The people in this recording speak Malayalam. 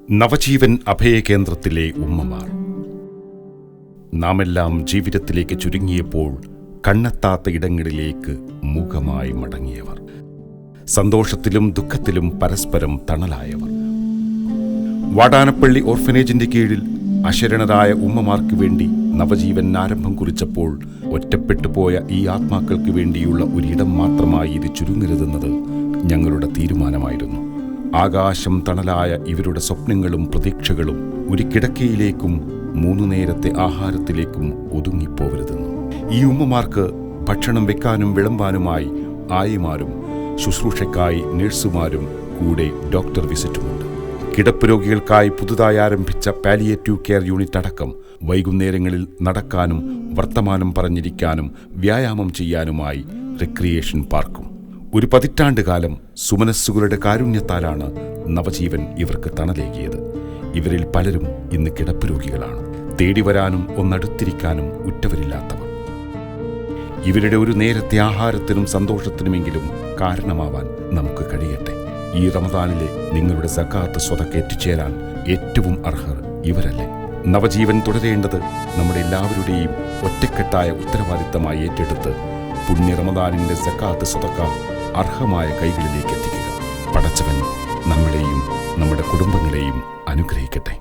നവജീവൻ അഭയകേന്ദ്രത്തിലെ ഉമ്മമാർ. നാമെല്ലാം ജീവിതത്തിലേക്ക് ചുരുങ്ങിയപ്പോൾ കണ്ണെത്താത്ത ഇടങ്ങളിലേക്ക് മൂകമായി മടങ്ങിയവർ, സന്തോഷത്തിലും ദുഃഖത്തിലും പരസ്പരം തണലായവർ. വാടാനപ്പള്ളി ഓർഫനേജിന്റെ കീഴിൽ അശരണരായ ഉമ്മമാർക്ക് വേണ്ടി നവജീവൻ ആരംഭം കുറിച്ചപ്പോൾ ഒറ്റപ്പെട്ടുപോയ ഈ ആത്മാക്കൾക്ക് വേണ്ടിയുള്ള ഒരിടം മാത്രമായി ഇത് ചുരുങ്ങരുതെന്നത് ഞങ്ങളുടെ തീരുമാനമായിരുന്നു. ആകാശം തണലായ ഇവരുടെ സ്വപ്നങ്ങളും പ്രതീക്ഷകളും ഒരു കിടക്കയിലേക്കും 3 നേരത്തെ ആഹാരത്തിലേക്കും ഒതുങ്ങിപ്പോവരുതെന്നു. ഈ ഉമ്മമാർക്ക് ഭക്ഷണം വെക്കാനും വിളമ്പാനുമായി ആയിമാരും ശുശ്രൂഷയ്ക്കായി നഴ്സുമാരും കൂടെ ഡോക്ടർ വിസിറ്റുമുണ്ട്. കിടപ്പ് രോഗികൾക്കായി പുതുതായി ആരംഭിച്ച പാലിയേറ്റീവ് കെയർ യൂണിറ്റ് അടക്കം വൈകുന്നേരങ്ങളിൽ നടക്കാനും വർത്തമാനം പറഞ്ഞിരിക്കാനും വ്യായാമം ചെയ്യാനുമായി റിക്രിയേഷൻ പാർക്കും. ഒരു 10 പതിറ്റാണ്ട് കാലം സുമനസ്സുകളുടെ കാരുണ്യത്താലാണ് നവജീവൻ ഇവർക്ക് തണലേകിയത്. ഇവരിൽ പലരും ഇന്ന് കിടപ്പ് രോഗികളാണ്. തേടിവരാനും ഒന്നടുത്തിരിക്കാനും ഉറ്റവരില്ലാത്തവർ. ഇവരുടെ ഒരു നേരത്തെ ആഹാരത്തിനും സന്തോഷത്തിനുമെങ്കിലും കാരണമാവാൻ നമുക്ക് കഴിയട്ടെ. ഈ റമദാനിലെ നിങ്ങളുടെ സക്കാത്ത് സ്വതക്ക എത്തിച്ചേരാൻ ഏറ്റവും അർഹർ ഇവരല്ലേ? നവജീവൻ തുടരേണ്ടത് നമ്മുടെ എല്ലാവരുടെയും ഒറ്റക്കെട്ടായ ഉത്തരവാദിത്തമായി ഏറ്റെടുത്ത് പുണ്യ റമദാനിന്റെ സക്കാത്ത് സ്വതക്ക അർഹമായ കൈകളിലേക്ക് എത്തിക്കുക. പടച്ചവൻ നമ്മളെയും നമ്മുടെ കുടുംബങ്ങളെയും അനുഗ്രഹിക്കട്ടെ.